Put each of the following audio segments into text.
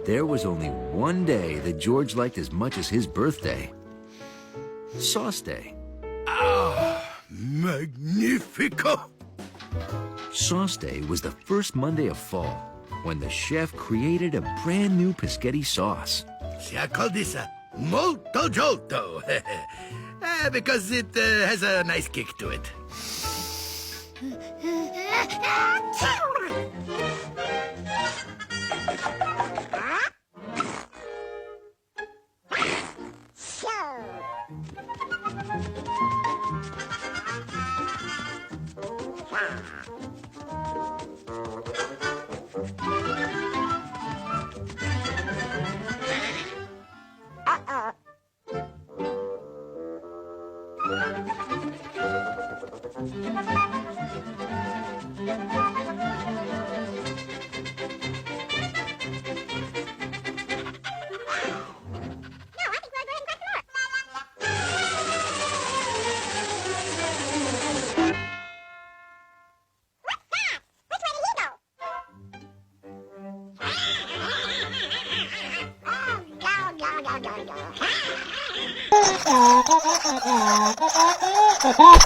There was only one day that George liked as much as his birthday. Sauce Day. Ah, magnifico! Sauce Day was the first Monday of fall, when the chef created a brand new Peschetti sauce. I call this molto giolto, because it has a nice kick to it.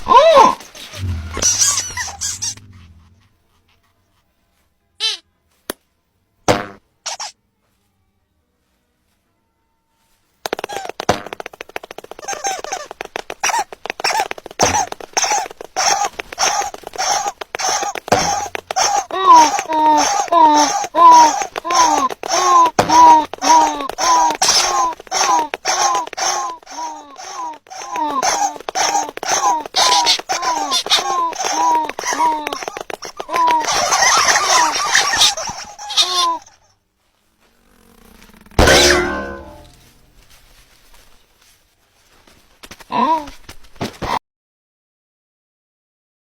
Oh!